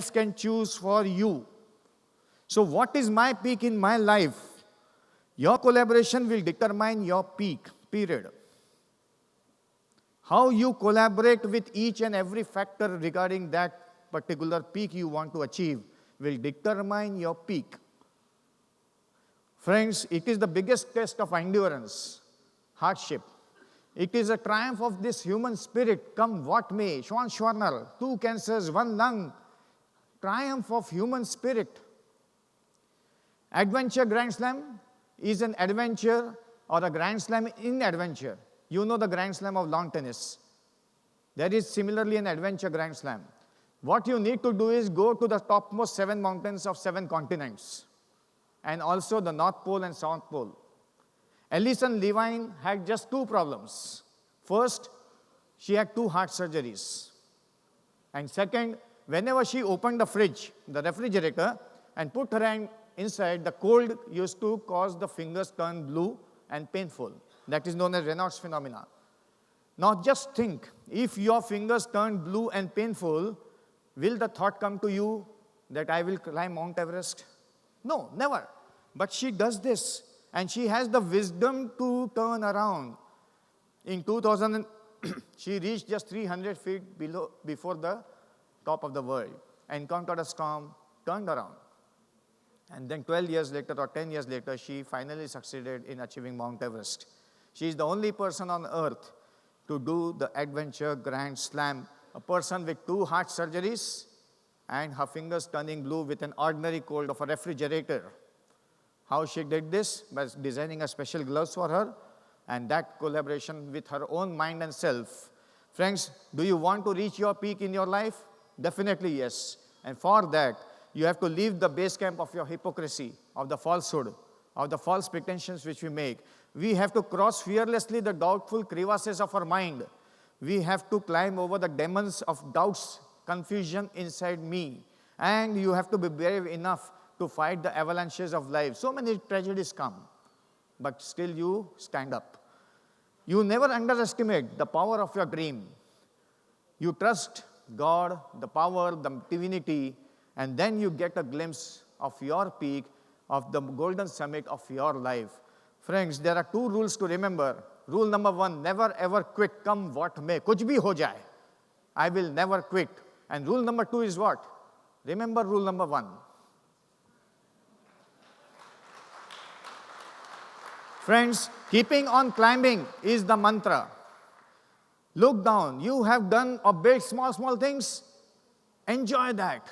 else can choose for you. So what is my peak in my life? Your collaboration will determine your peak, period. How you collaborate with each and every factor regarding that particular peak you want to achieve will determine your peak. Friends, it is the biggest test of endurance, hardship. It is a triumph of this human spirit, come what may. Sean Schwarner, 2 cancers, 1 lung. Triumph of human spirit. Adventure Grand Slam is an adventure or a Grand Slam in adventure. You know the Grand Slam of lawn tennis. There is similarly an adventure Grand Slam. What you need to do is go to the topmost 7 mountains of 7 continents, and also the North Pole and South Pole. Alison Levine had just 2 problems. First, she had 2 heart surgeries. And second, whenever she opened the fridge, the refrigerator, and put her hand inside, the cold used to cause the fingers turn blue and painful. That is known as Raynaud's phenomena. Now just think, if your fingers turn blue and painful, will the thought come to you that I will climb Mount Everest? No, never. But she does this, and she has the wisdom to turn around. In 2000, she reached just 300 feet before the top of the world, encountered a storm, turned around. And then 12 years later or 10 years later, she finally succeeded in achieving Mount Everest. She is the only person on earth to do the adventure Grand Slam, a person with 2 heart surgeries and her fingers turning blue with an ordinary cold of a refrigerator. How she did this? By designing a special gloves for her, and that collaboration with her own mind and self. Friends, do you want to reach your peak in your life? Definitely yes. And for that, you have to leave the base camp of your hypocrisy, of the falsehood, of the false pretensions which we make. We have to cross fearlessly the doubtful crevasses of our mind. We have to climb over the demons of doubts, confusion inside me. And you have to be brave enough to fight the avalanches of life. So many tragedies come, but still you stand up. You never underestimate the power of your dream. You trust God, the power, the divinity, and then you get a glimpse of your peak, of the golden summit of your life. Friends, there are 2 rules to remember. Rule number 1, never ever quit, come what may. Kuch bhi ho jaye, I will never quit. And rule number 2 is what? Remember rule number 1. Friends, keeping on climbing is the mantra. Look down. You have done or built small things. Enjoy that,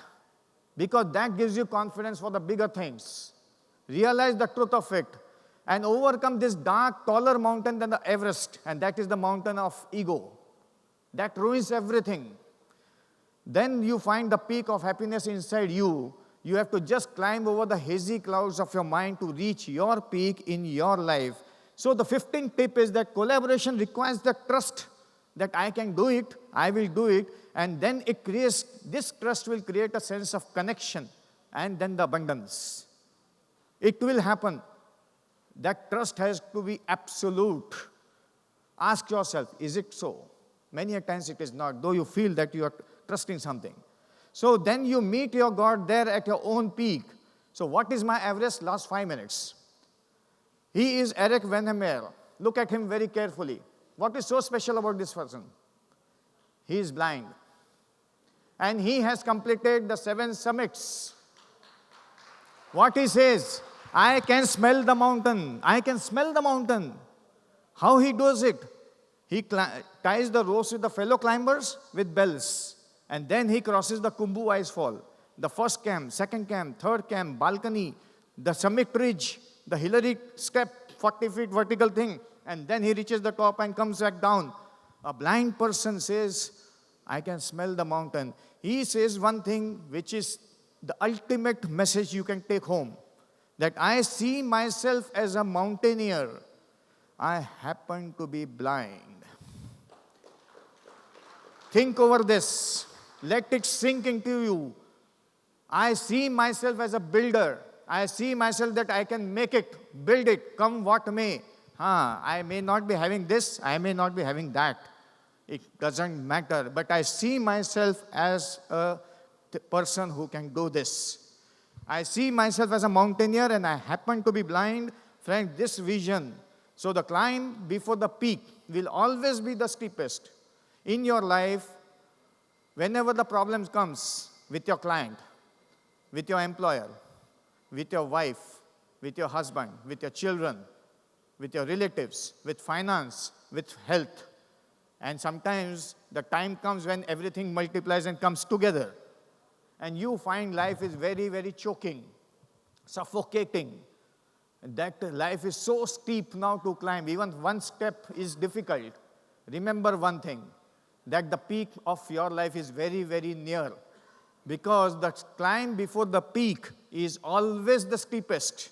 because that gives you confidence for the bigger things. Realize the truth of it and overcome this dark, taller mountain than the Everest, and that is the mountain of ego. That ruins everything. Then you find the peak of happiness inside you. You have to just climb over the hazy clouds of your mind to reach your peak in your life. So the 15th tip is that collaboration requires the trust that I can do it, I will do it, and then this trust will create a sense of connection and then the abundance. It will happen. That trust has to be absolute. Ask yourself, is it so? Many a times it is not, though you feel that you are trusting something. So then you meet your God there at your own peak. So what is my Everest? Last 5 minutes. He is Eric Venemeyer. Look at him very carefully. What is so special about this person? He is blind. And he has completed the 7 summits. What he says, I can smell the mountain. I can smell the mountain. How he does it? He ties the ropes with the fellow climbers with bells. And then he crosses the Khumbu Icefall. The first camp, second camp, third camp, balcony, the summit ridge, the Hillary step, 40 feet vertical thing. And then he reaches the top and comes back down. A blind person says, I can smell the mountain. He says one thing which is the ultimate message you can take home. That I see myself as a mountaineer. I happen to be blind. Think over this. Let it sink into you. I see myself as a builder. I see myself that I can make it, build it, come what may. I may not be having this, I may not be having that. It doesn't matter. But I see myself as a person who can do this. I see myself as a mountaineer and I happen to be blind. Friend, this vision, so the climb before the peak will always be the steepest. In your life, whenever the problem comes with your client, with your employer, with your wife, with your husband, with your children, with your relatives, with finance, with health, and sometimes the time comes when everything multiplies and comes together, and you find life is very, very choking, suffocating. That life is so steep now to climb. Even one step is difficult. Remember one thing, that the peak of your life is very, very near. Because the climb before the peak is always the steepest.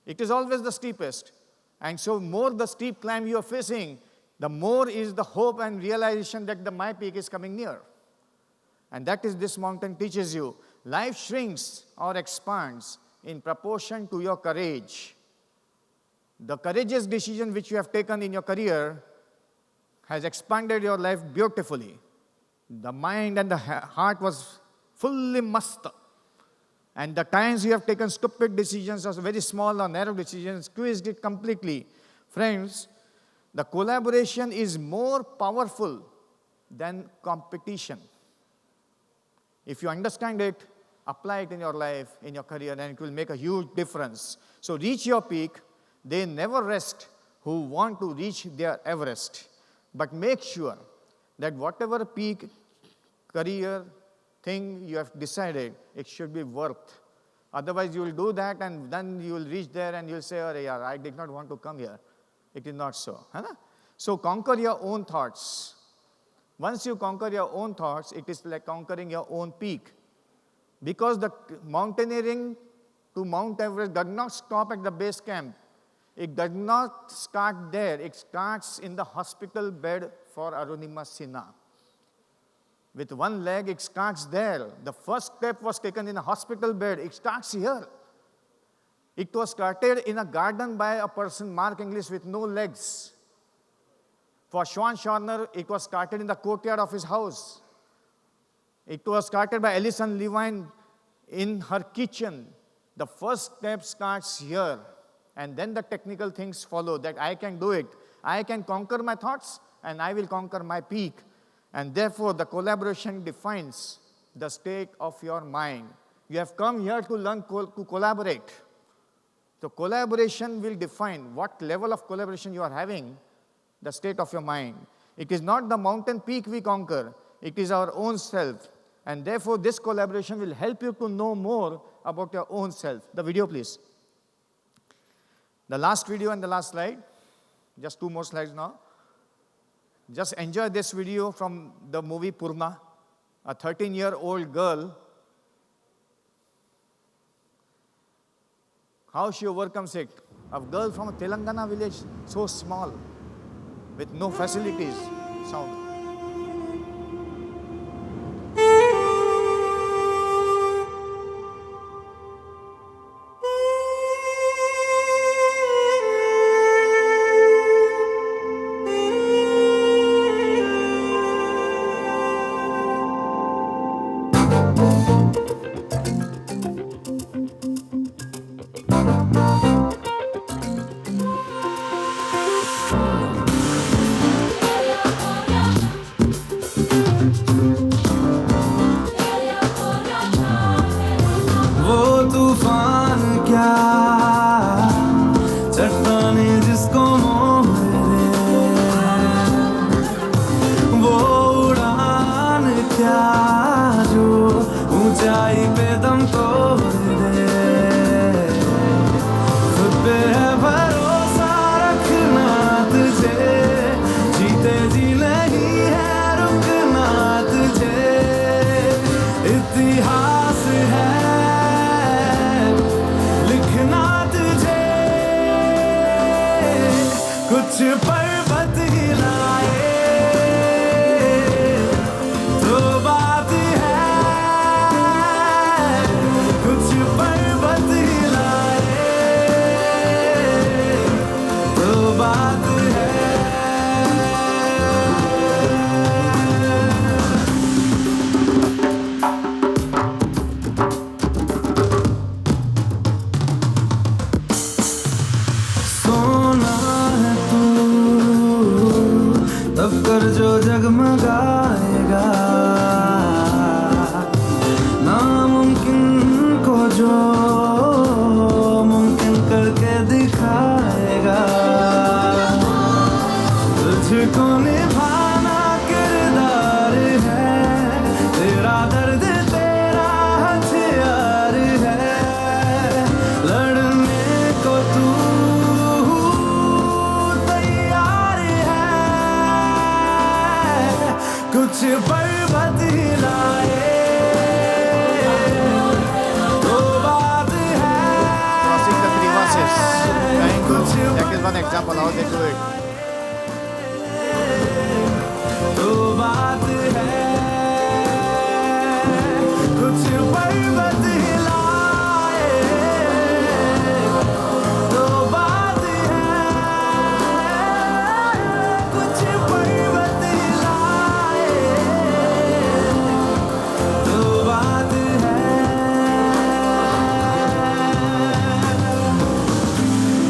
It is always the steepest. And so more the steep climb you are facing, the more is the hope and realization that my peak is coming near. And that is this mountain teaches you. Life shrinks or expands in proportion to your courage. The courageous decision which you have taken in your career has expanded your life beautifully. The mind and the heart was fully master. And the times you have taken stupid decisions or very small or narrow decisions, squeezed it completely. Friends, the collaboration is more powerful than competition. If you understand it, apply it in your life, in your career, and it will make a huge difference. So reach your peak. They never rest who want to reach their Everest. But make sure that whatever peak, career, thing you have decided, it should be worth. Otherwise, you will do that and then you will reach there and you will say, oh, yeah, I did not want to come here. It is not so. So conquer your own thoughts. Once you conquer your own thoughts, it is like conquering your own peak. Because the mountaineering to Mount Everest does not stop at the base camp. It does not start there. It starts in the hospital bed for Arunima Sinha. With one leg, it starts there. The first step was taken in a hospital bed. It starts here. It was started in a garden by a person, Mark Inglis, with no legs. For Sean Shorner, it was started in the courtyard of his house. It was started by Alison Levine in her kitchen. The first step starts here. And then the technical things follow, that I can do it. I can conquer my thoughts, and I will conquer my peak. And therefore, the collaboration defines the state of your mind. You have come here to learn to collaborate. So collaboration will define what level of collaboration you are having, the state of your mind. It is not the mountain peak we conquer. It is our own self. And therefore, this collaboration will help you to know more about your own self. The video, please. The last video and the last slide. Just 2 more slides now. Just enjoy this video from the movie Purna. A 13-year-old girl, how she overcomes it. A girl from a Telangana village, so small, with no facilities. Sound. example how they do it. तो बात है कुछ पर्वत हिलाए, तो बात है कुछ पर्वत हिलाए, तो बात है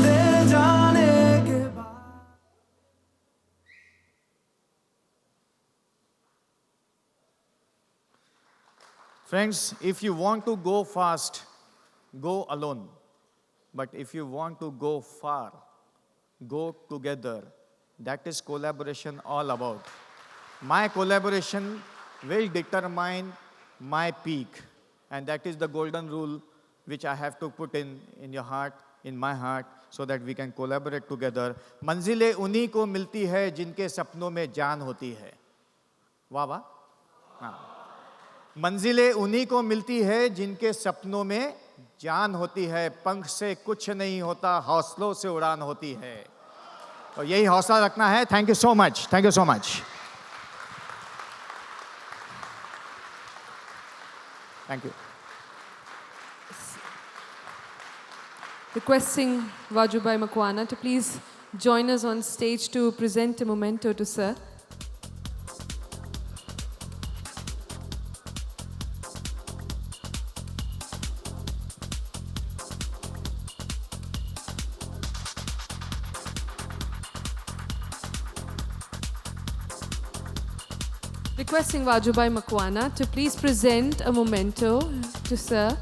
दे जाने के बाद। Friends, if you want to go fast, go alone. But if you want to go far, go together. That is collaboration all about. My collaboration will determine my peak. And that is the golden rule which I have to put in your heart, in my heart, so that we can collaborate together. मंजिलें उन्हीं को मिलती है जिनके सपनों में जान होती है. वाह वाह. हाँ. मंजिलें उन्हीं को मिलती है जिनके सपनों में जान होती है. पंख से कुछ नहीं होता, हौसलों से उड़ान होती है. और यही हौसला रखना है. Thank you so much. Thank you so much. Thank you. Requesting Wajubai Makwana to please join us on stage to present a memento to Sir. Requesting Wajubai Makwana to please present a memento to Sir.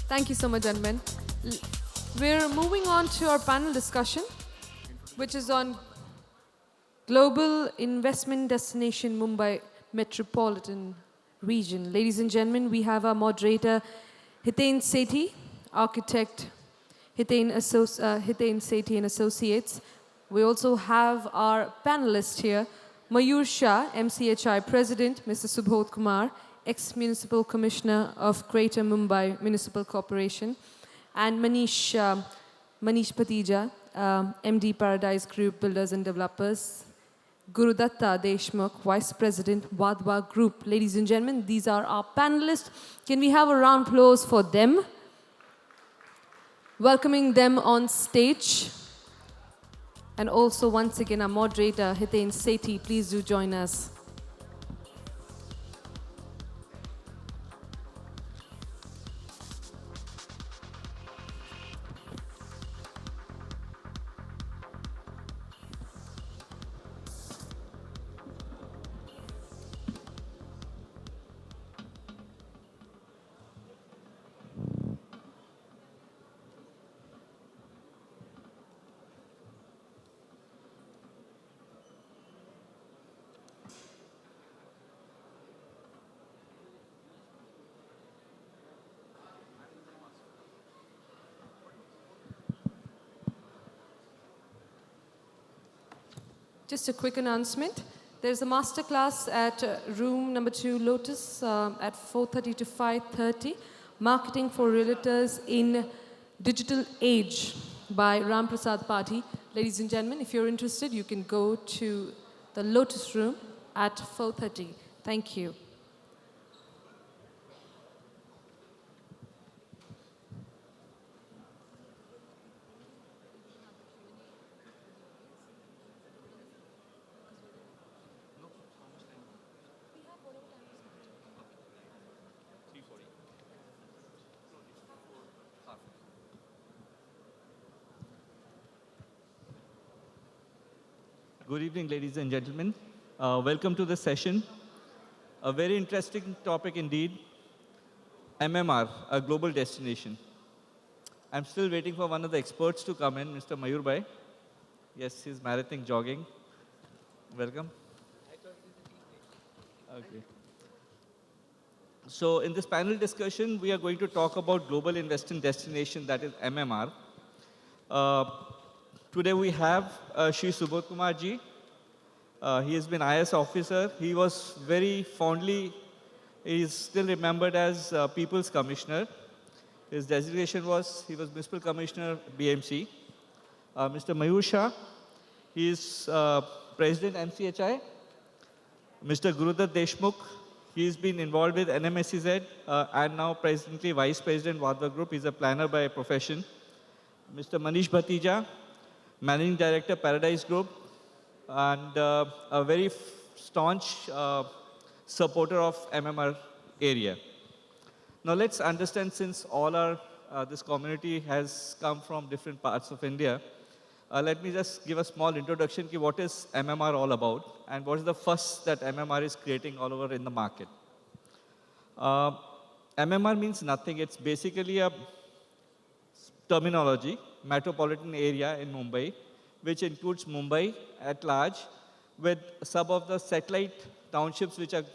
Thank you so much, gentlemen. We're moving on to our panel discussion, which is on Global Investment Destination Mumbai Metropolitan Region. Ladies and gentlemen, we have our moderator, Hiten Sethi, architect Hiten Sethi and Associates. We also have our panelist here, Mayur Shah, MCHI President, Mr. Subodh Kumar, ex-Municipal Commissioner of Greater Mumbai Municipal Corporation, and Manish Patija, MD Paradise Group Builders and Developers, Gurudatta Deshmukh, Vice President, Wadhwa Group. Ladies and gentlemen, these are our panelists. Can we have a round of applause for them? Welcoming them on stage. And also, once again, our moderator, Hiten Sethi, please do join us. Just a quick announcement. There's a masterclass at room number 2 Lotus at 4:30 to 5:30, Marketing for Realtors in Digital Age by Ram Prasad Pati. Ladies and gentlemen, if you're interested, you can go to the Lotus room at 4:30. Thank you. Good evening, ladies and gentlemen. Welcome to the session. A very interesting topic indeed. MMR, a global destination. I'm still waiting for one of the experts to come in, Mr. Mayur Bhai. Yes, he's marathon jogging. Welcome. Okay. So in this panel discussion, we are going to talk about Global Investing Destination, that is MMR. Uh, Today we have Shri Subodh Kumar ji. He has been IS officer. He was very fondly, he is still remembered as People's Commissioner. His designation was, he was Municipal Commissioner, BMC. Mr. Mayur Shah, he is President MCHI. Mr. Gurudat Deshmukh, he's been involved with NMSEZ and now presently Vice President Vadva Group. He's a planner by profession. Mr. Manish Bhatija, Managing Director Paradise Group, and a very staunch supporter of MMR area. Now let's understand, since all our this community has come from different parts of India, let me just give a small introduction to what is MMR all about and what is the fuss that MMR is creating all over in the market. MMR means nothing. It's basically a terminology, metropolitan area in Mumbai, which includes Mumbai at large with some of the satellite townships which are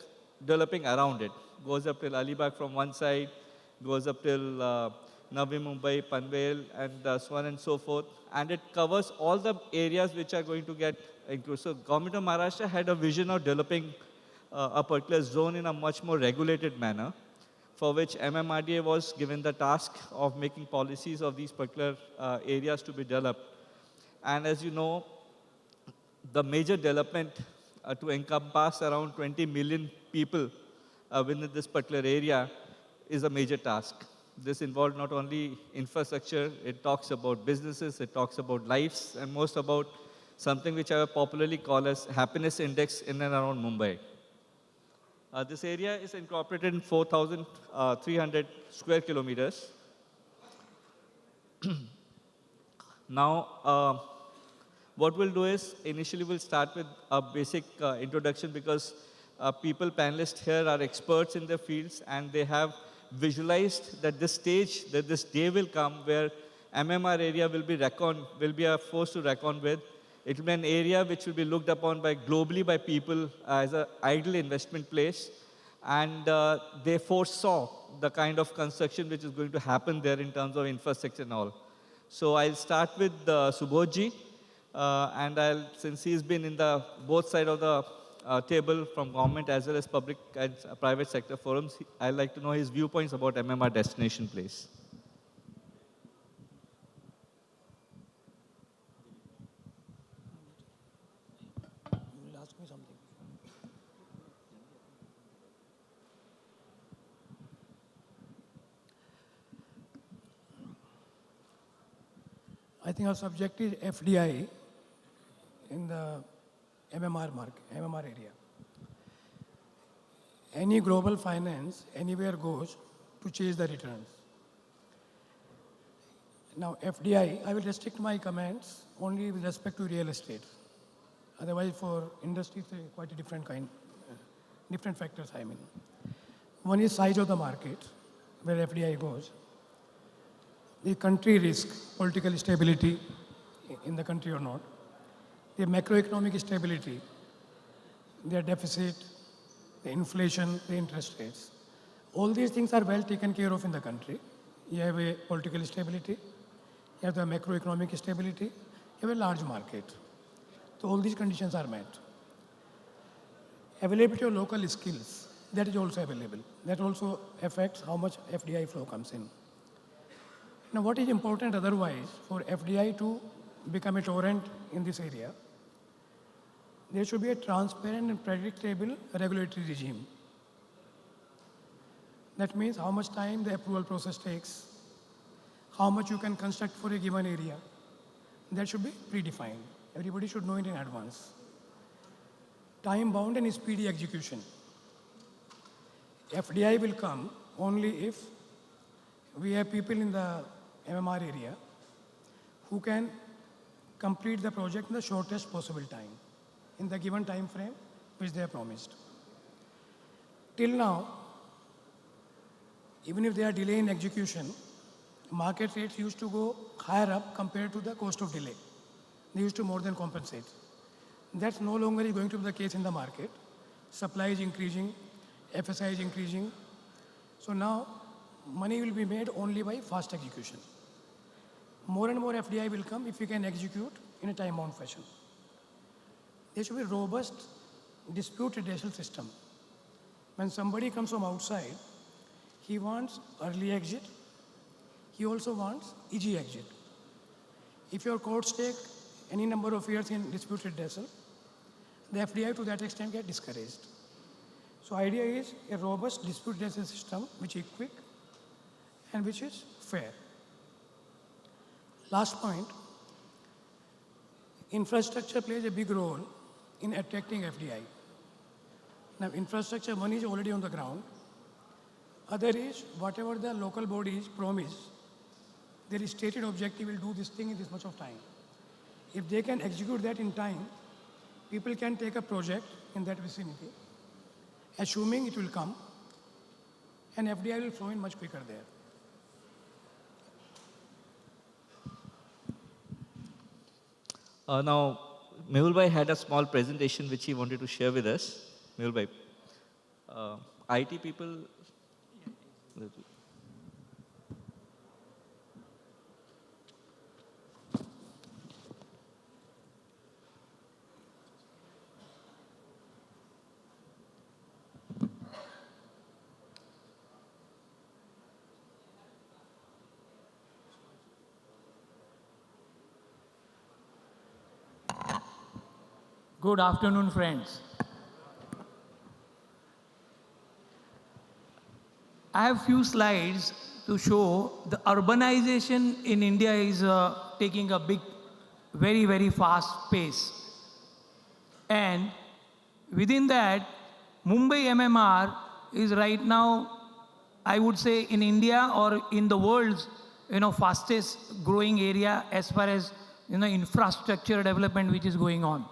developing around it. Goes up till Alibag from one side, goes up till Navi Mumbai, Panvel, and so on and so forth. And it covers all the areas which are going to get included. So Government of Maharashtra had a vision of developing a particular zone in a much more regulated manner, for which MMRDA was given the task of making policies of these particular areas to be developed. And as you know, the major development to encompass around 20 million people within this particular area is a major task. This involved not only infrastructure, it talks about businesses, it talks about lives, and most about something which I popularly call as happiness index in and around Mumbai. This area is incorporated in 4,300 square kilometers. Now, what we'll do is, initially we'll start with a basic introduction, because people, panelists here are experts in their fields, and they have visualized that this stage, that this day will come where MMR area will be a force to reckon with. It will be an area which will be looked upon globally by people as an ideal investment place. And they foresaw the kind of construction which is going to happen there in terms of infrastructure and all. So I'll start with Subodh ji. And since he's been in the both sides of the table from government as well as public and private sector forums, I'd like to know his viewpoints about MMR destination place. You will ask me something. I think our subject is FDI in the MMR market, MMR area. Any global finance anywhere goes to chase the returns. Now, FDI, I will restrict my comments only with respect to real estate. Otherwise, for industry, it's quite a different kind, different factors, I mean. One is size of the market, where FDI goes. The country risk, political stability in the country or not. The macroeconomic stability, their deficit, the inflation, the interest rates. All these things are well taken care of in the country. You have a political stability, you have the macroeconomic stability, you have a large market. So all these conditions are met. Availability of local skills, that is also available. That also affects how much FDI flow comes in. Now, what is important otherwise for FDI to become a torrent in this area? There should be a transparent and predictable regulatory regime. That means how much time the approval process takes, how much you can construct for a given area. That should be predefined. Everybody should know it in advance. Time-bound and speedy execution. FDI will come only if we have people in the MMR area who can complete the project in the shortest possible time, in the given time frame which they have promised. Till now, even if they are delaying execution, market rates used to go higher up compared to the cost of delay. They used to more than compensate. That's no longer is going to be the case in the market. Supply is increasing, FSI is increasing. So now money will be made only by fast execution. More and more FDI will come if we can execute in a time-bound fashion. There should be robust dispute redressal system. When somebody comes from outside, he wants early exit. He also wants easy exit. If your courts take any number of years in dispute redressal, the FDI to that extent get discouraged. So idea is a robust dispute redressal system which is quick and which is fair. Last point, infrastructure plays a big role in attracting FDI. Now infrastructure, one is already on the ground. Other is whatever the local bodies promise, their stated objective will do this thing in this much of time. If they can execute that in time, people can take a project in that vicinity, assuming it will come, and FDI will flow in much quicker there. Now, Mehul Bhai had a small presentation which he wanted to share with us. Mehul Bhai, IT people. Good afternoon, friends. I have few slides to show the urbanization in India is taking a big, very, very fast pace. And within that, Mumbai MMR is right now, I would say in India or in the world's fastest growing area as far as infrastructure development which is going on.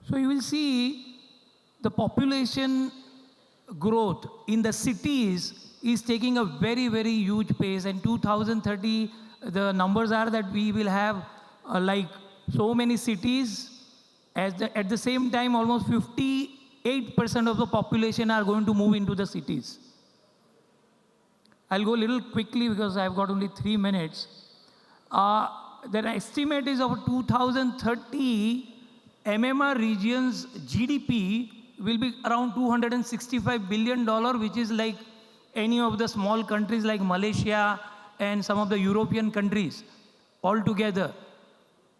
So you will see the population growth in the cities is taking a very, very huge pace. And 2030, the numbers are that we will have like so many cities. At the same time, almost 58% of the population are going to move into the cities. I'll go a little quickly because I've got only 3 minutes. The estimate is of 2030, MMR region's GDP will be around $265 billion, which is like any of the small countries like Malaysia and some of the European countries altogether.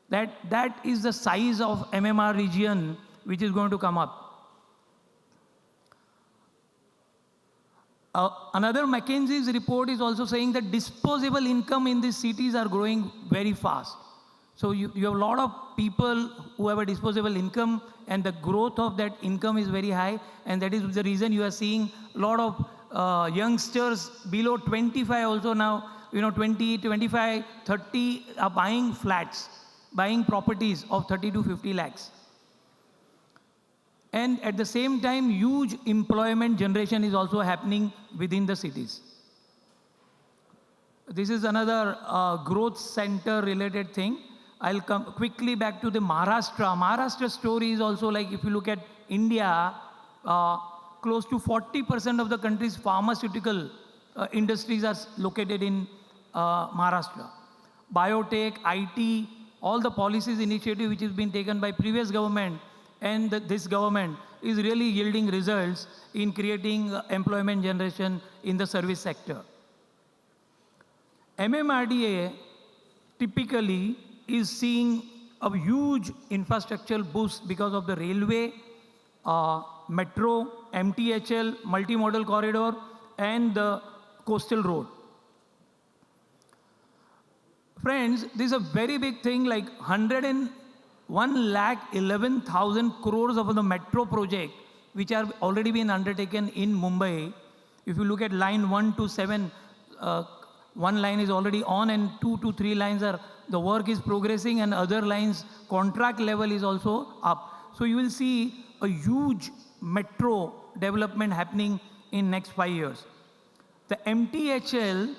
That is the size of MMR region which is going to come up. Another McKinsey's report is also saying that disposable income in these cities are growing very fast. So you have a lot of people who have a disposable income, and the growth of that income is very high, and that is the reason you are seeing a lot of youngsters below 25 also now, 20, 25, 30 are buying flats, buying properties of 30 to 50 lakhs. And at the same time, huge employment generation is also happening within the cities. This is another growth center related thing. I'll come quickly back to the Maharashtra. Maharashtra story is also like, if you look at India, close to 40% of the country's pharmaceutical industries are located in Maharashtra. Biotech, IT, all the policies initiative which has been taken by previous government and this government is really yielding results in creating employment generation in the service sector. MMRDA typically is seeing a huge infrastructural boost because of the railway, metro, MTHL, multimodal corridor, and the coastal road. Friends, this is a very big thing, like 1,11,000 crores of the metro project, which are already been undertaken in Mumbai. If you look at line 1 to 7, one line is already on, and 2 to 3 lines are, the work is progressing, and other lines contract level is also up. So you will see a huge metro development happening in next 5 years. The MTHL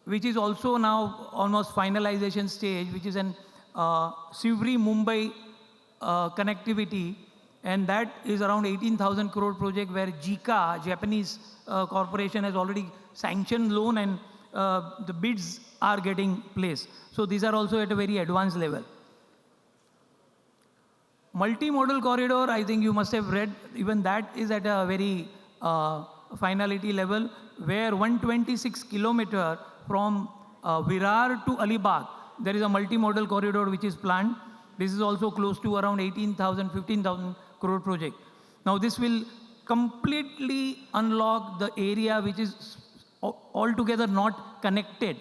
which is also now almost finalization stage, which is an Sivri Mumbai connectivity, and that is around 18,000 crore project where JICA, Japanese corporation, has already sanctioned loan, and the bids are getting placed. So these are also at a very advanced level. Multimodal corridor, I think you must have read, even that is at a very finality level, where 126 kilometer from Virar to Alibag, there is a multimodal corridor which is planned. This is also close to around 18,000, 15,000 crore project. Now this will completely unlock the area which is altogether not connected.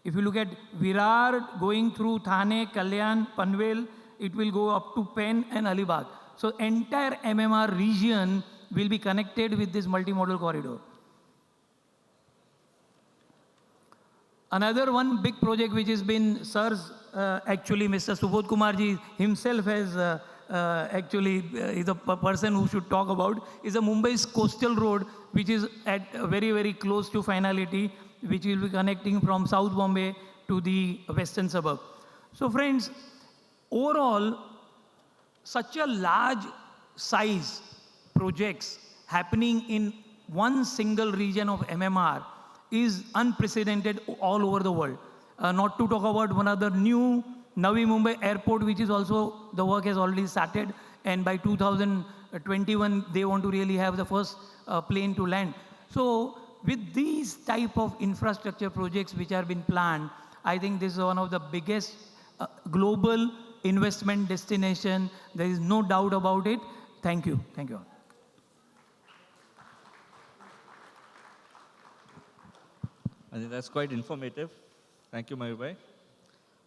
If you look at Virar going through Thane, Kalyan, Panvel, it will go up to Pen and Alibag. So entire MMR region will be connected with this multimodal corridor. Another one big project which has been SIR's, actually Mr. Subodh Kumarji himself has is a person who should talk about, is a Mumbai's coastal road which is at very, very close to finality, which will be connecting from South Bombay to the western suburb. So friends, overall, such a large size projects happening in one single region of MMR is unprecedented all over the world. Not to talk about one other new Navi Mumbai airport, which is also, the work has already started, and by 2021, they want to really have the first plane to land. So with these type of infrastructure projects which are being planned, I think this is one of the biggest global investment destination. There is no doubt about it. Thank you. Thank you. I think that's quite informative. Thank you, Mayurbhai.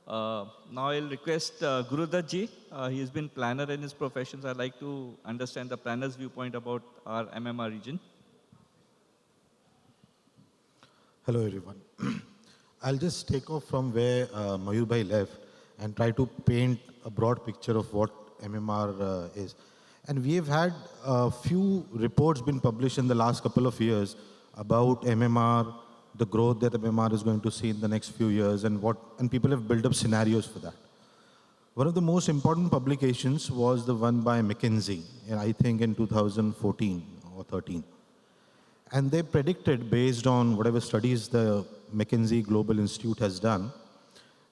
Now I'll request Gurudat ji. He has been planner in his profession, so I'd like to understand the planner's viewpoint about our MMR region. Hello, everyone. I'll just take off from where Mayurbhai left and try to paint a broad picture of what MMR is. And we have had a few reports been published in the last couple of years about MMR, the growth that MMR is going to see in the next few years, and people have built up scenarios for that. One of the most important publications was the one by McKinsey, and I think in 2014 or 13. And they predicted, based on whatever studies the McKinsey Global Institute has done,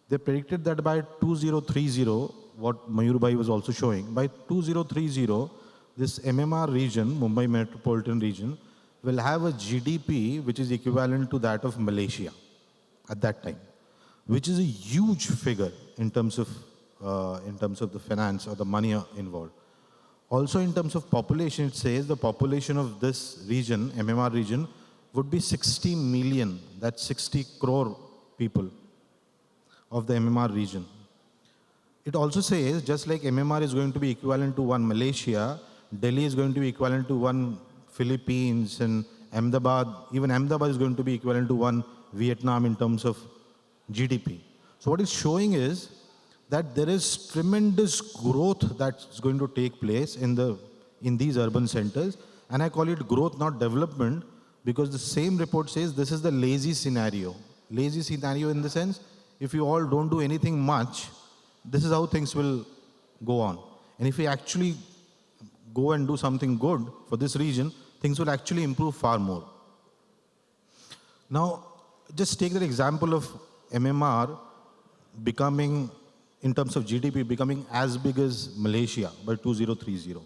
they predicted that by 2030, what Mayurbhai was also showing, by 2030, this MMR region, Mumbai Metropolitan Region, will have a GDP which is equivalent to that of Malaysia at that time, which is a huge figure in terms of the finance or the money involved. Also in terms of population, it says the population of this region, MMR region, would be 60 million, that's 60 crore people of the MMR region. It also says, just like MMR is going to be equivalent to one Malaysia, Delhi is going to be equivalent to one Philippines, and Ahmedabad, even Ahmedabad is going to be equivalent to one Vietnam in terms of GDP. So what it's showing is that there is tremendous growth that's going to take place in these urban centers. And I call it growth, not development, because the same report says this is the lazy scenario. Lazy scenario in the sense, if you all don't do anything much, this is how things will go on. And if we actually go and do something good for this region, things will actually improve far more. Now, just take that example of MMR becoming, in terms of GDP, becoming as big as Malaysia by 2030.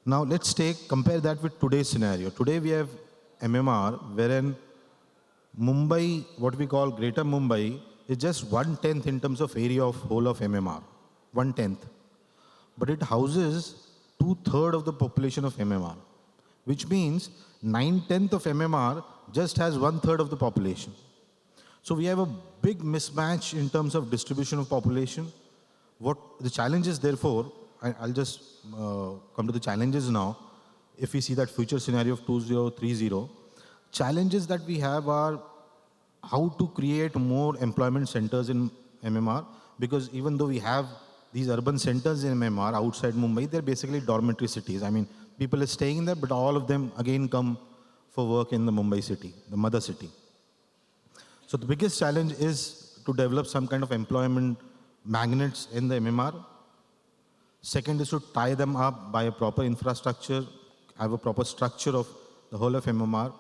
Now, let's compare that with today's scenario. Today we have MMR, wherein Mumbai, what we call Greater Mumbai, is just 1/10 in terms of area of whole of MMR, 1/10. But it houses 2/3 of the population of MMR, which means 9/10 of MMR just has 1/3 of the population. So we have a big mismatch in terms of distribution of population. What the challenge is, therefore, I'll just come to the challenges now. If we see that future scenario of 2030, challenges that we have are how to create more employment centers in MMR, because even though we have these urban centers in MMR outside Mumbai, they're basically dormitory cities. I mean, people are staying there, but all of them again come for work in the Mumbai city, the mother city. So the biggest challenge is to develop some kind of employment magnets in the MMR. Second is to tie them up by a proper infrastructure, have a proper structure of the whole of MMR.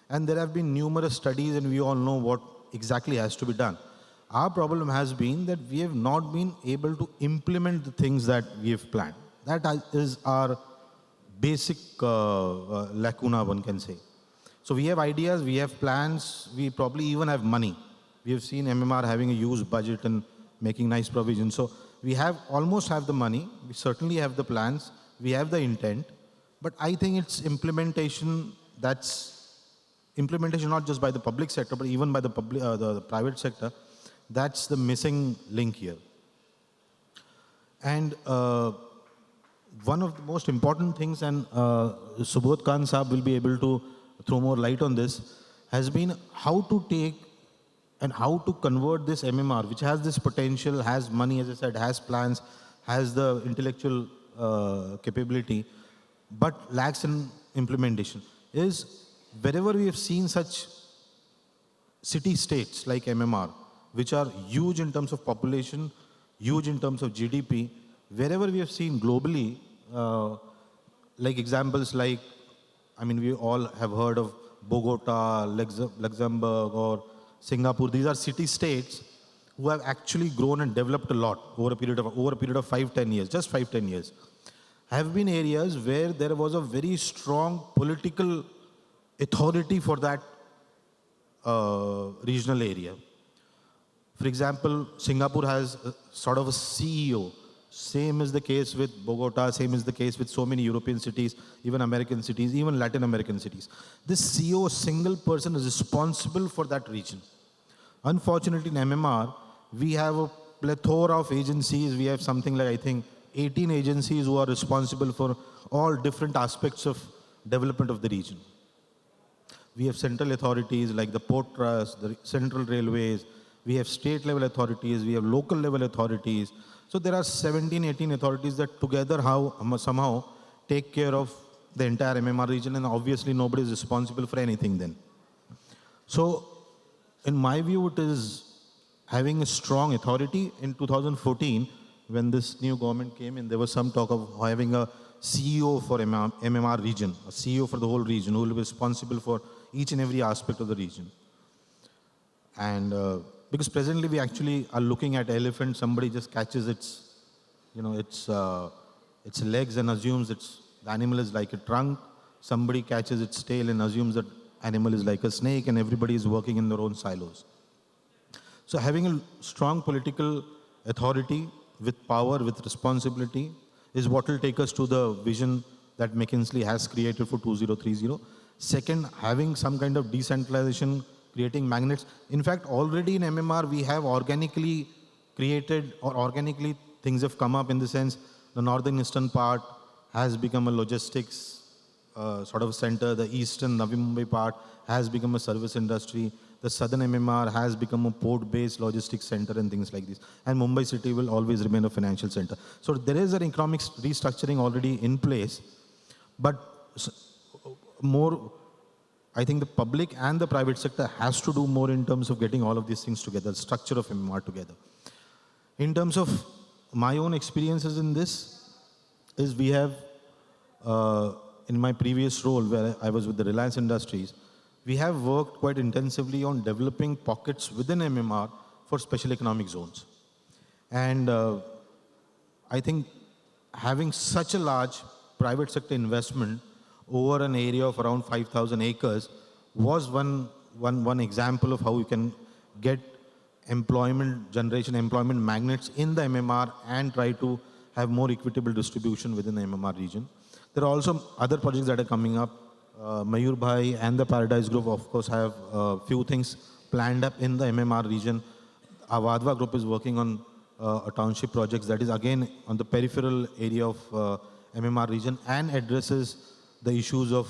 And there have been numerous studies and we all know what exactly has to be done. Our problem has been that we have not been able to implement the things that we have planned. That is our basic lacuna, one can say. So we have ideas, we have plans, we probably even have money. We have seen MMR having a huge budget and making nice provisions. So we almost have the money, we certainly have the plans, we have the intent, but I think it's implementation, not just by the public sector, but even by the private sector, that's the missing link here. And one of the most important things, and Subodh Khan Saab will be able to throw more light on this, has been how to take and how to convert this MMR, which has this potential, has money, as I said, has plans, has the intellectual capability, but lacks in implementation, is wherever we have seen such city-states like MMR, which are huge in terms of population, huge in terms of GDP, wherever we have seen globally, like examples like, I mean, we all have heard of Bogota, Luxembourg, or Singapore. These are city-states who have actually grown and developed a lot over a period of 5-10 years, just 5-10 years. Have been areas where there was a very strong political authority for that regional area. For example, Singapore has sort of a CEO. Same is the case with Bogota, same is the case with so many European cities, even American cities, even Latin American cities. This CEO, a single person, is responsible for that region. Unfortunately, in MMR, we have a plethora of agencies. We have something like, I think, 18 agencies who are responsible for all different aspects of development of the region. We have central authorities like the Port Trust, the Central Railways, we have state level authorities, we have local level authorities. So there are 17, 18 authorities that together somehow take care of the entire MMR region, and obviously nobody is responsible for anything then. So in my view, it is having a strong authority. In 2014, when this new government came in, there was some talk of having a CEO for MMR region, a CEO for the whole region who will be responsible for each and every aspect of the region. And because presently we actually are looking at elephant, somebody just catches its legs and assumes the animal is like a trunk. Somebody catches its tail and assumes that animal is like a snake, and everybody is working in their own silos. So having a strong political authority with power, with responsibility, is what will take us to the vision that McKinsey has created for 2030. Second, having some kind of decentralization, creating magnets. In fact, already in MMR, we have organically created, or organically things have come up in the sense the northern eastern part has become a logistics sort of center. The eastern Navi Mumbai part has become a service industry. The southern MMR has become a port-based logistics center and things like this. And Mumbai city will always remain a financial center. So there is an economic restructuring already in place, but more, I think the public and the private sector has to do more in terms of getting all of these things together, structure of MMR together. In terms of my own experiences in this, is we have, in my previous role where I was with the Reliance Industries, we have worked quite intensively on developing pockets within MMR for special economic zones. And I think having such a large private sector investment over an area of around 5,000 acres was one example of how you can get employment generation, employment magnets in the MMR and try to have more equitable distribution within the MMR region. There are also other projects that are coming up. Mayur Bhai and the Paradise Group, of course, have a few things planned up in the MMR region. Our Vadhva Group is working on a township projects that is again on the peripheral area of MMR region and addresses the issues of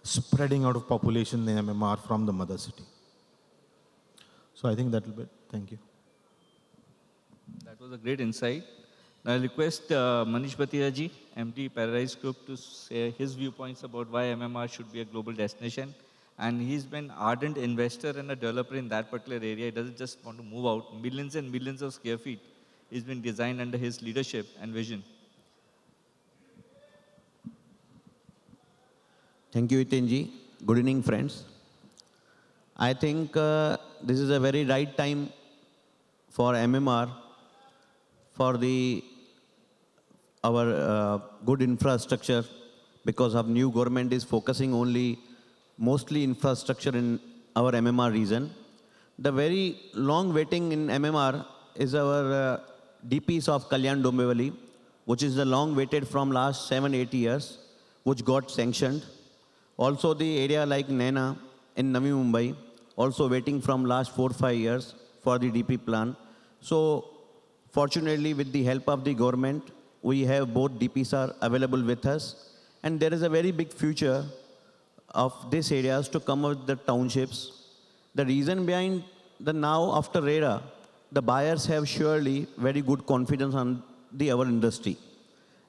spreading out of population in MMR from the mother city. So I think that will be it. Thank you. That was a great insight. Now I'll request Manish Bhatia ji, MD Paradise Group, to share his viewpoints about why MMR should be a global destination. And he's been ardent investor and a developer in that particular area. He doesn't just want to move out. Millions and millions of square feet is been designed under his leadership and vision. Thank you, Itinji. Good evening, friends. I think this is a very right time for MMR, for our good infrastructure, because our new government is focusing only mostly infrastructure in our MMR region. The very long waiting in MMR is our DPs of Kalyan Dombivli, which is the long waited from last 7-8 years, which got sanctioned. Also the area like Naina in Navi Mumbai, also waiting from last 4-5 years for the DP plan. So fortunately, with the help of the government, we have both DPs are available with us. And there is a very big future of these areas to come up with the townships. The reason behind the now after RERA, the buyers have surely very good confidence on our industry.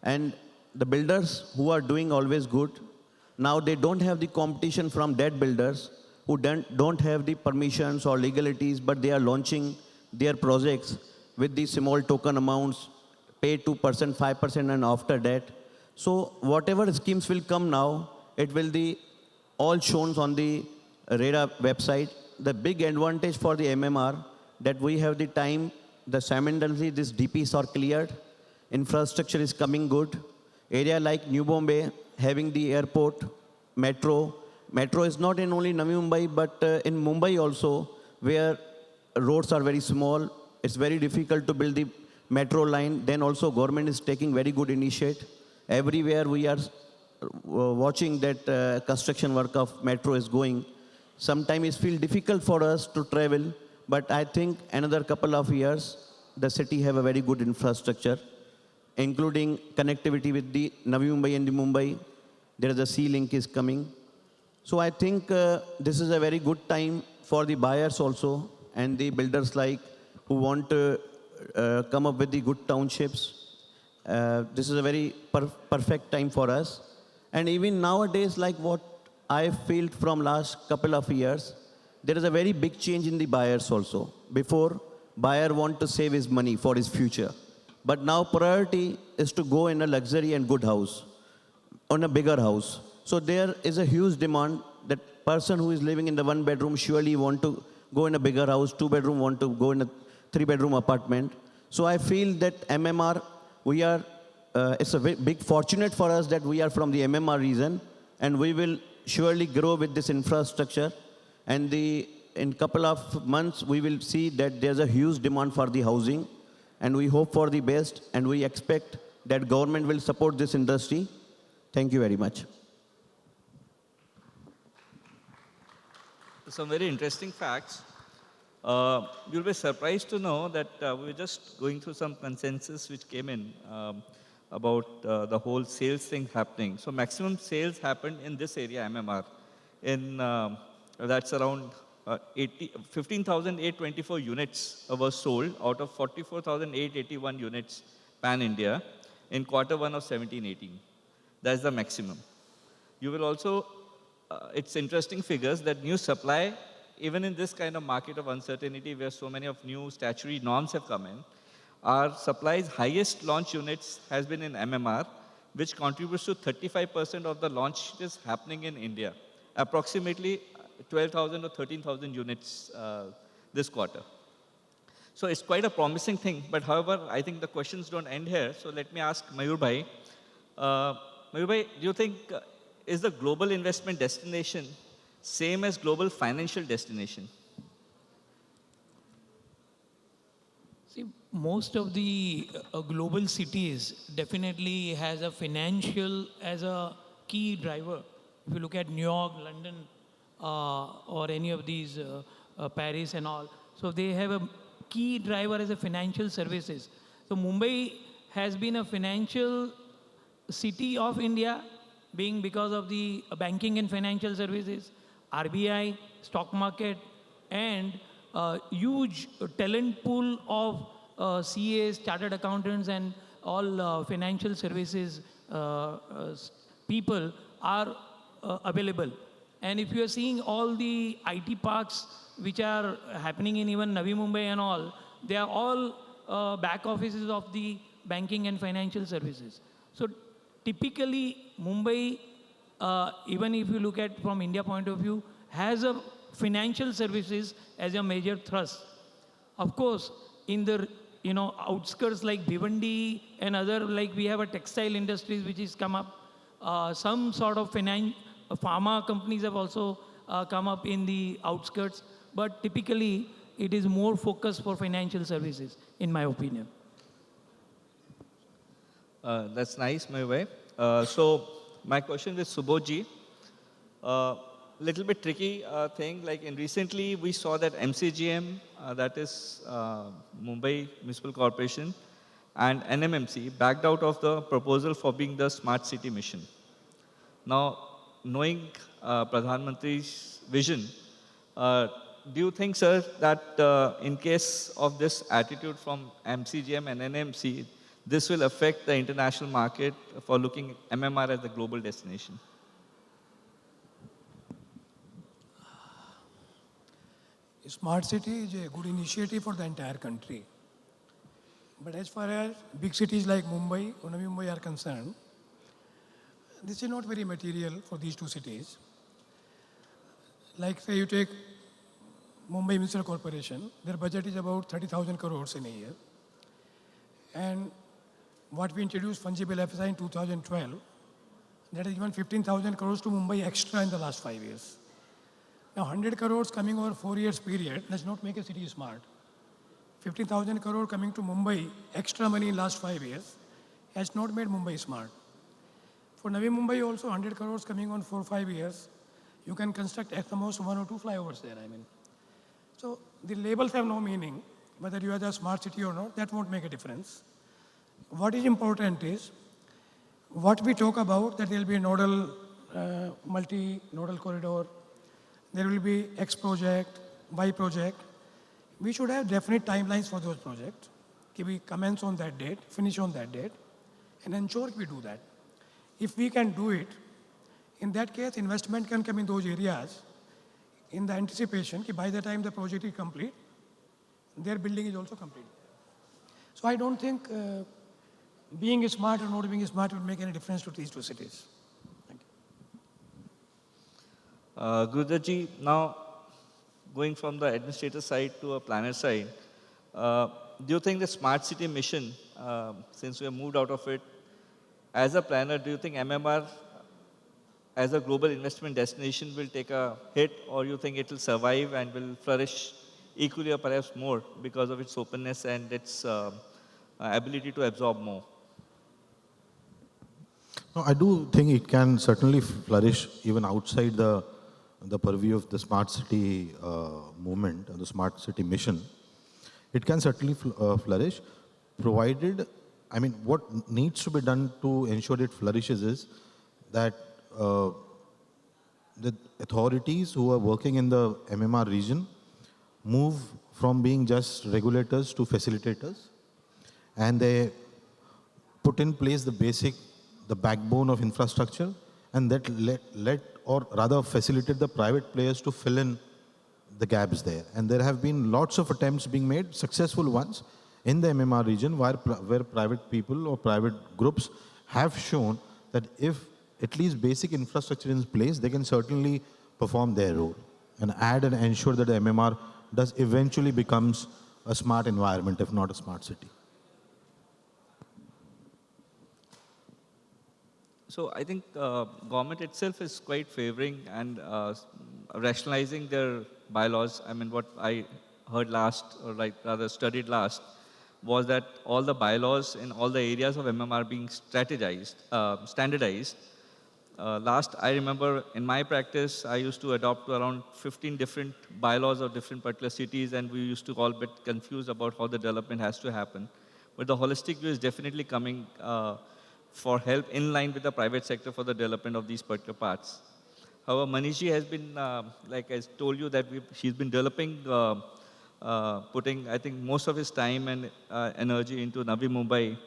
And the builders who are doing always good, now they don't have the competition from dead builders who don't have the permissions or legalities, but they are launching their projects with the small token amounts, pay 2%, 5%, and after that. So whatever schemes will come now, it will be all shown on the RERA website. The big advantage for the MMR that we have the time, the simultaneously these DPs are cleared, infrastructure is coming good. Area like New Bombay having the airport, metro. Metro is not in only Navi Mumbai, but in Mumbai also, where roads are very small. It's very difficult to build the metro line. Then also government is taking very good initiative. Everywhere we are watching that construction work of metro is going. Sometimes it feels difficult for us to travel, but I think another couple of years, the city have a very good infrastructure, including connectivity with the Navi Mumbai and the Mumbai. There is a sea link is coming. So I think this is a very good time for the buyers also and the builders like who want to come up with the good townships. This is a very perfect time for us. And even nowadays, like what I feel from last couple of years, there is a very big change in the buyers also. Before, buyer want to save his money for his future. But now priority is to go in a luxury and good house, on a bigger house. So there is a huge demand that person who is living in the 1-bedroom surely want to go in a bigger house, 2-bedroom want to go in a 3-bedroom apartment. So I feel that MMR, we are, it's a big fortunate for us that we are from the MMR region, and we will surely grow with this infrastructure. And in couple of months, we will see that there's a huge demand for the housing, and we hope for the best, and we expect that government will support this industry. Thank you very much. Some very interesting facts. You'll be surprised to know that we were just going through some consensus which came in about the whole sales thing happening. So maximum sales happened in this area, MMR. That's around 15,824 units were sold out of 44,881 units pan-India in Q1 of 17-18. That's the maximum. You will also, it's interesting figures that new supply, even in this kind of market of uncertainty where so many of new statutory norms have come in, our supply's highest launch units has been in MMR, which contributes to 35% of the launches happening in India, approximately 12,000 or 13,000 units this quarter. So it's quite a promising thing, but however, I think the questions don't end here. So let me ask Mayur Bhai. Mayur Bhai, do you think, is the global investment destination same as global financial destination? See, most of the global cities definitely has a financial as a key driver. If you look at New York, London, or any of these, Paris and all, so they have a key driver as a financial services. So Mumbai has been a financial city of India, being because of the banking and financial services, RBI, stock market, and huge talent pool of CAs, chartered accountants, and all financial services people are available. And if you are seeing all the IT parks which are happening in even Navi Mumbai and all, they are all back offices of the banking and financial services. So typically, Mumbai, even if you look at from India point of view, has a financial services as a major thrust. Of course, in the outskirts like Bhiwandi and other, like we have a textile industries which is come up. Some sort of pharma companies have also come up in the outskirts. But typically, it is more focused for financial services, in my opinion. That's nice, my way. So my question is Subodhji. Little bit tricky thing, like in recently we saw that MCGM, that is Mumbai Municipal Corporation, and NMMC backed out of the proposal for being the smart city mission. Now, knowing Pradhan Mantri's vision, do you think, sir, that in case of this attitude from MCGM and NMC, this will affect the international market for looking MMR as a global destination? Smart city is a good initiative for the entire country. But as far as big cities like Mumbai or Navi Mumbai are concerned, this is not very material for these two cities. Like say you take Mumbai Municipal Corporation, their budget is about 30,000 crores in a year. And what we introduced fungible FSI in 2012, that has given 15,000 crores to Mumbai extra in the last 5 years. Now 100 crores coming over 4 years period does not make a city smart. 15,000 crore coming to Mumbai, extra money in last 5 years, has not made Mumbai smart. For Navi Mumbai also 100 crores coming on 4 or 5 years, you can construct at the most 1 or 2 flyovers there, I mean. So the labels have no meaning, whether you are a smart city or not, that won't make a difference. What is important is, what we talk about, that there will be a nodal, multi-nodal corridor, there will be X project, Y project. We should have definite timelines for those projects. We commence on that date, finish on that date, and ensure we do that. If we can do it, in that case, investment can come in those areas in the anticipation that by the time the project is complete, their building is also complete. So I don't think being smart or not being smart would make any difference to these two cities. Thank you. Guruji, now going from the administrator side to a planner side, do you think the smart city mission, since we have moved out of it, as a planner, do you think MMR as a global investment destination will take a hit, or you think it will survive and will flourish equally or perhaps more because of its openness and its ability to absorb more? No, I do think it can certainly flourish even outside the purview of the smart city movement, the smart city mission. It can certainly flourish, provided, I mean, what needs to be done to ensure it flourishes is that the authorities who are working in the MMR region move from being just regulators to facilitators, and they put in place the backbone of infrastructure, and that let or rather facilitate the private players to fill in the gaps there. And there have been lots of attempts being made, successful ones, in the MMR region where private people or private groups have shown that if at least basic infrastructure is in place, they can certainly perform their role and add and ensure that the MMR does eventually becomes a smart environment, if not a smart city. So I think government itself is quite favoring and rationalizing their bylaws. I mean, what I heard last, or like rather studied last, was that all the bylaws in all the areas of MMR being standardized. Last, I remember in my practice, I used to adopt around 15 different bylaws of different particular cities, and we used to all bit confused about how the development has to happen. But the holistic view is definitely coming for help in line with the private sector for the development of these particular parts. However, Manishji has been, like I told you, that she's been developing, putting, I think, most of his time and energy into Navi Mumbai.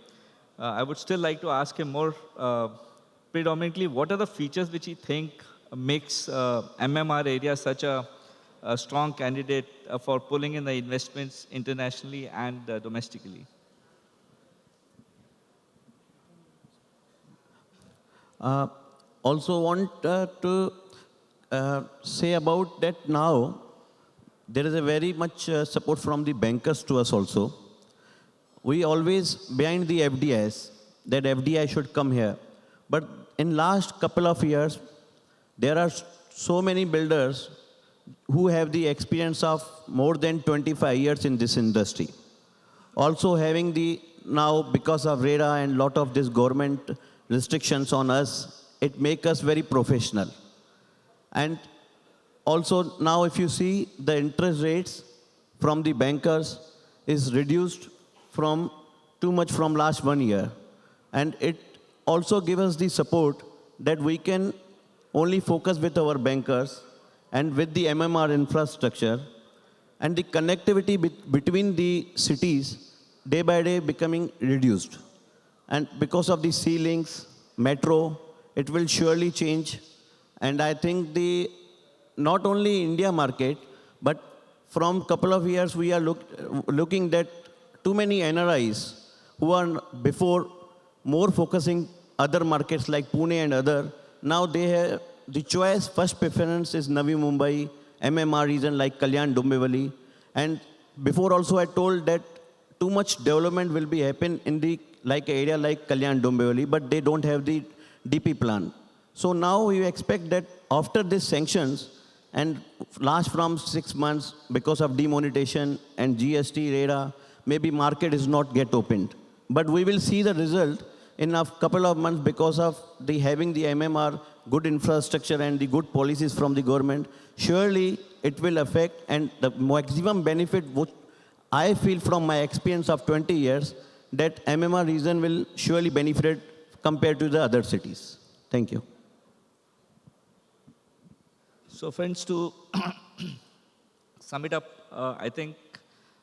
I would still like to ask him more predominantly, what are the features which you think makes MMR area such a strong candidate for pulling in the investments internationally and domestically? Uh, Also want to say about that now, there is a very much support from the bankers to us also. We always behind the FDIs, that FDI should come here. But in last couple of years, there are so many builders who have the experience of more than 25 years in this industry. Also having the, now because of RERA and lot of this government restrictions on us, it make us very professional. And also now if you see the interest rates from the bankers is reduced from too much from last 1 year. And it also gives us the support that we can only focus with our bankers and with the MMR infrastructure and the connectivity between the cities day by day becoming reduced. And because of the sea links, metro, it will surely change. And I think the not only India market, but from couple of years we are looking that too many NRIs who are before more focusing other markets like Pune and other, now they have the choice, first preference is Navi Mumbai, MMR region like Kalyan, Dombivli. And before also I told that too much development will be happen in the like area like Kalyan, Dombivli, but they don't have the DP plan. So now we expect that after these sanctions and last from 6 months because of demonetization and GST, RERA, maybe market is not get opened. But we will see the result in a couple of months because of the having the MMR, good infrastructure and the good policies from the government. Surely it will affect, and the maximum benefit which I feel from my experience of 20 years, that MMR region will surely benefit compared to the other cities. Thank you. So friends, to sum it up, I think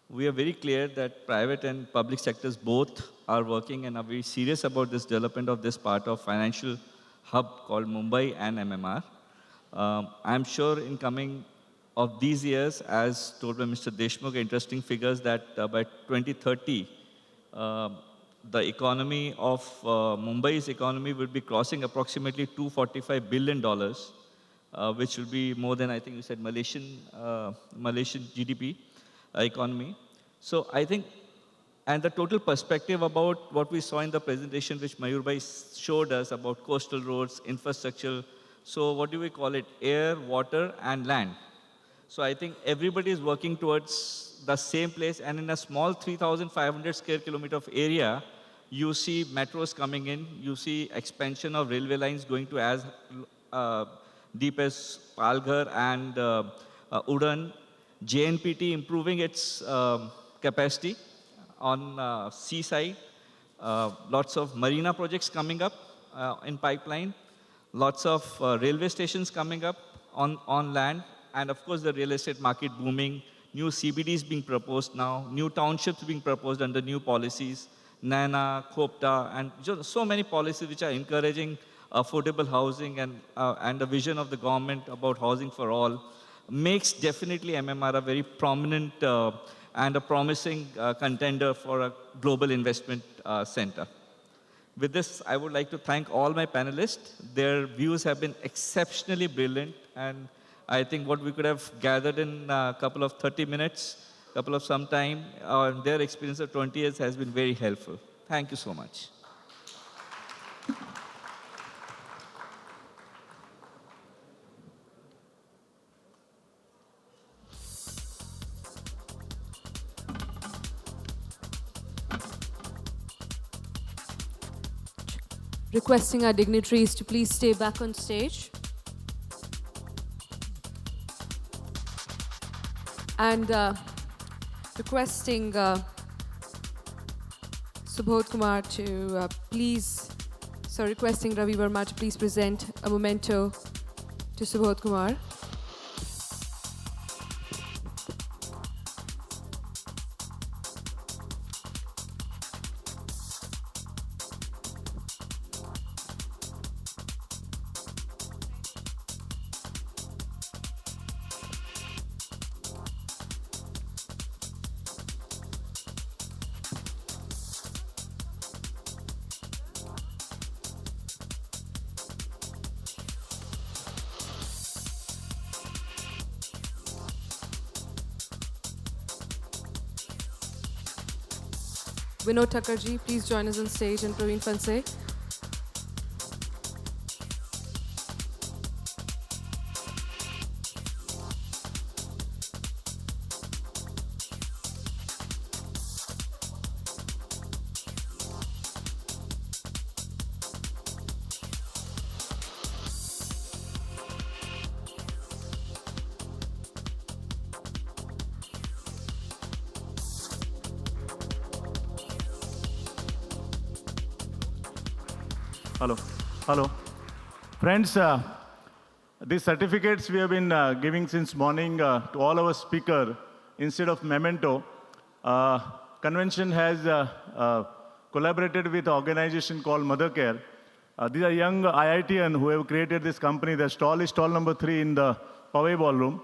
we are very clear that private and public sectors both are working and are very serious about this development of this part of financial hub called Mumbai and MMR. I'm sure in coming of these years, as told by Mr. Deshmukh, interesting figures that by 2030, the economy of Mumbai's economy will be crossing approximately $245 billion, which will be more than, I think you said, Malaysian GDP economy. So I think, and the total perspective about what we saw in the presentation which Mayur Bhai showed us about coastal roads, infrastructure, so what do we call it? Air, water, and land. So I think everybody is working towards the same place, and in a small 3,500 square kilometer of area, you see metros coming in, you see expansion of railway lines going to as deep as Palghar and Udan, JNPT improving its capacity on seaside, lots of marina projects coming up in pipeline, lots of railway stations coming up on land, and of course the real estate market booming, new CBDs being proposed now, new townships being proposed under new policies, Naina, Khopta, and just so many policies which are encouraging affordable housing and the vision of the government about housing for all makes definitely MMR a very prominent and a promising contender for a global investment center. With this, I would like to thank all my panelists. Their views have been exceptionally brilliant, and I think what we could have gathered in a couple of 30 minutes, couple of some time, their experience of 20 years has been very helpful. Thank you so much. Requesting our dignitaries to please stay back on stage. And requesting Subodh Kumar to requesting Ravi Verma to please present a memento to Subodh Kumar. Vinod Thakurji, please join us on stage, and Praveen Fanse. Hello. Hello. Friends, these certificates we have been giving since morning to all our speaker instead of memento. Convention has collaborated with an organization called Mothercare. These are young IITian who have created this company. Their stall is stall number 3 in the Poway Ballroom.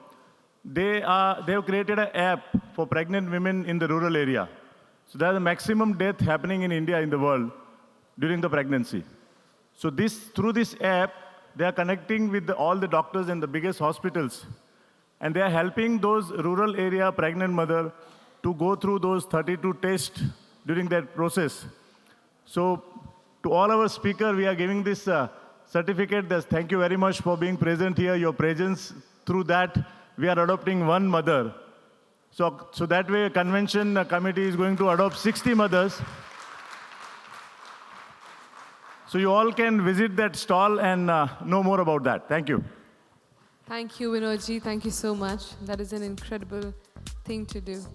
They have created an app for pregnant women in the rural area. So there's a maximum death happening in India in the world during the pregnancy. So through this app, they are connecting with all the doctors and the biggest hospitals. And they are helping those rural area pregnant mother to go through those 32 tests during that process. So to all our speakers, we are giving this certificate. Thank you very much for being present here. Your presence, through that, we are adopting one mother. So that way, convention committee is going to adopt 60 mothers. So you all can visit that stall and know more about that. Thank you. Thank you, Vinodji. Thank you so much. That is an incredible thing to do.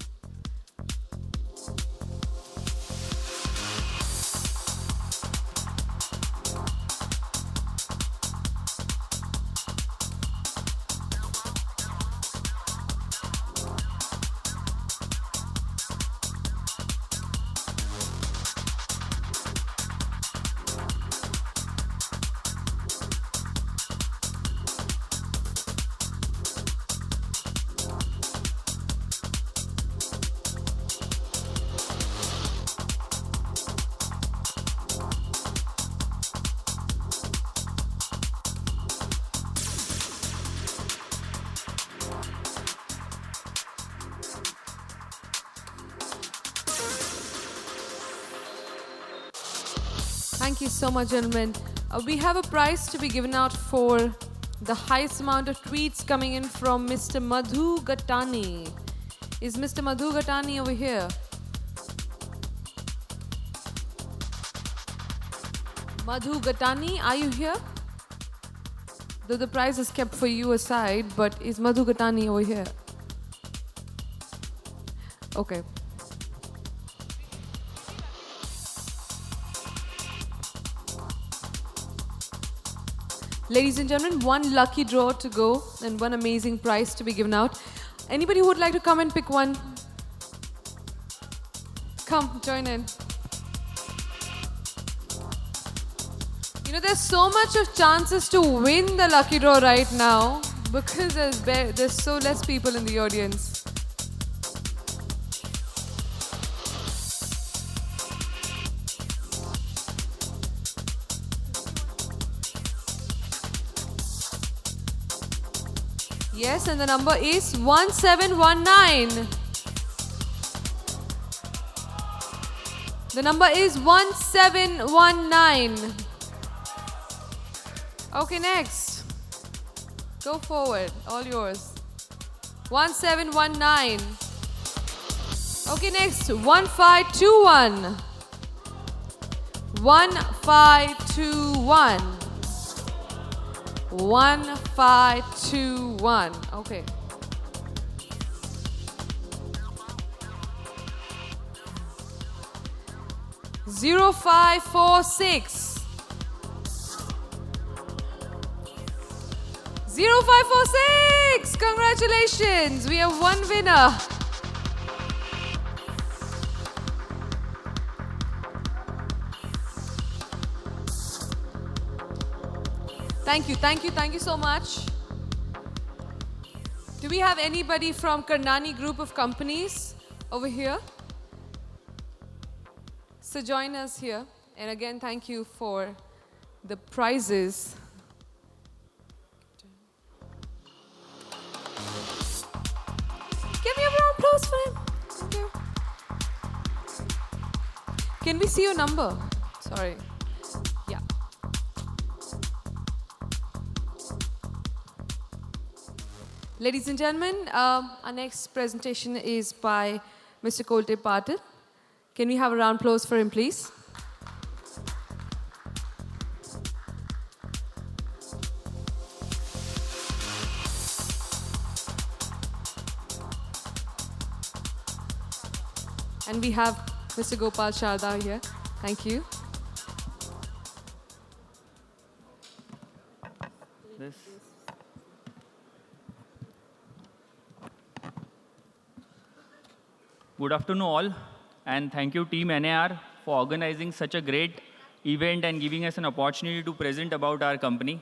Thank you so much, gentlemen. We have a prize to be given out for the highest amount of tweets coming in from Mr. Madhu Gatani. Is Mr. Madhu Gatani over here? Madhu Gatani, are you here? Though the prize is kept for you aside, but is Madhu Gatani over here? Okay. Ladies and gentlemen, one lucky draw to go and one amazing prize to be given out. Anybody who would like to come and pick one? Come, join in. You know, there's so much of chances to win the lucky draw right now because there's so less people in the audience. Yes, and the number is 1719. The number is 1719. Okay, next. Go forward, all yours. 1719. Okay, next, 1521. 1521. 1521. Okay. Zero 0546. 0546. Congratulations. We have one winner. Thank you so much. Do we have anybody from Karnani Group of Companies over here? So join us here. And again, thank you for the prizes. Give me a round of applause for him. Thank you. Can we see your number? Sorry. Yeah. Ladies and gentlemen, our next presentation is by Mr. Kolte Patil. Can we have a round of applause for him, please? And we have Mr. Gopal Sharda here. Thank you. Good afternoon all, and thank you Team NAR for organizing such a great event and giving us an opportunity to present about our company.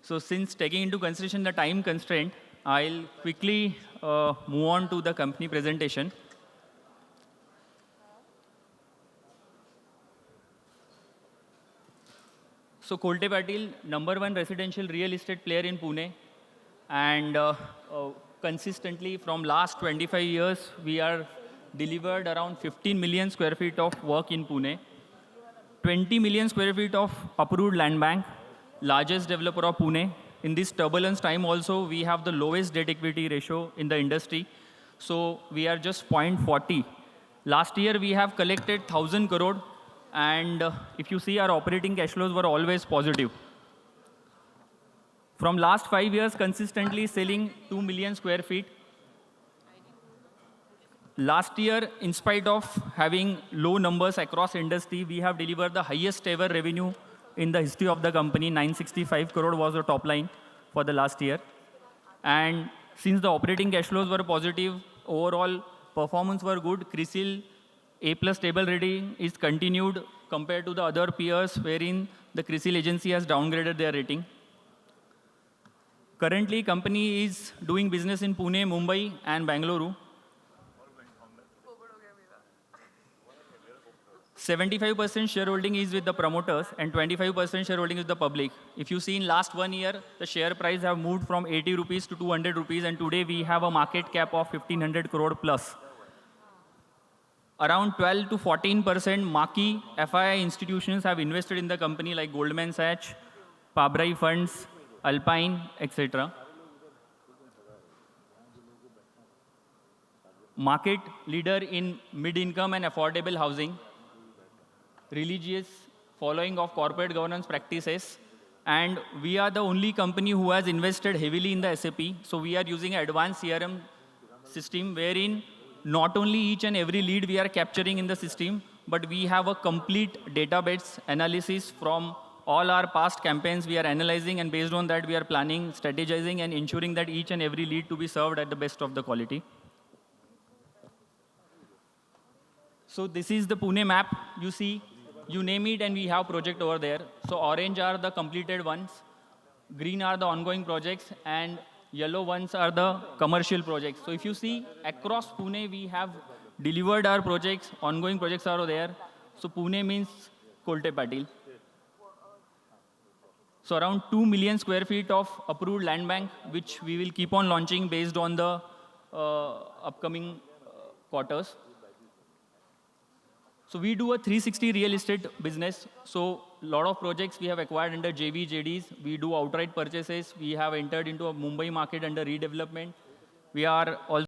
So since taking into consideration the time constraint, I'll quickly move on to the company presentation. So Kolte Patil, #1 residential real estate player in Pune, and consistently from last 25 years, we are delivered around 15 million square feet of work in Pune, 20 million square feet of approved land bank, largest developer of Pune. In this turbulence time also, we have the lowest debt equity ratio in the industry. So we are just 0.40. Last year, we have collected 1,000 crore. And if you see, our operating cash flows were always positive. From last 5 years, consistently selling 2 million square feet. Last year, in spite of having low numbers across industry, we have delivered the highest ever revenue in the history of the company. 965 crore was the top line for the last year. And since the operating cash flows were positive, overall performance were good. CRISIL A+ stable rating is continued compared to the other peers, wherein the CRISIL agency has downgraded their rating. Currently, company is doing business in Pune, Mumbai, and Bangalore. 75% shareholding is with the promoters and 25% shareholding is the public. If you see in last 1 year, the share price have moved from 80 rupees to 200 rupees, and today we have a market cap of 1,500 crore plus. Around 12 to 14% marquee FII institutions have invested in the company like Goldman Sachs, Pabrai Funds, Alpine, etc. Market leader in mid-income and affordable housing, religious following of corporate governance practices, and we are the only company who has invested heavily in the SAP. So we are using an advanced CRM system wherein not only each and every lead we are capturing in the system, but we have a complete database analysis from all our past campaigns we are analyzing, and based on that we are planning, strategizing, and ensuring that each and every lead to be served at the best of the quality. So this is the Pune map. You see, you name it and we have project over there. So orange are the completed ones, green are the ongoing projects, and yellow ones are the commercial projects. So if you see, across Pune, we have delivered our projects, ongoing projects are there. So Pune means Kolte Patil. So around 2 million square feet of approved land bank, which we will keep on launching based on the upcoming quarters. So we do a 360 real estate business. So a lot of projects we have acquired under JV, JDs. We do outright purchases. We have entered into a Mumbai market under redevelopment. We are also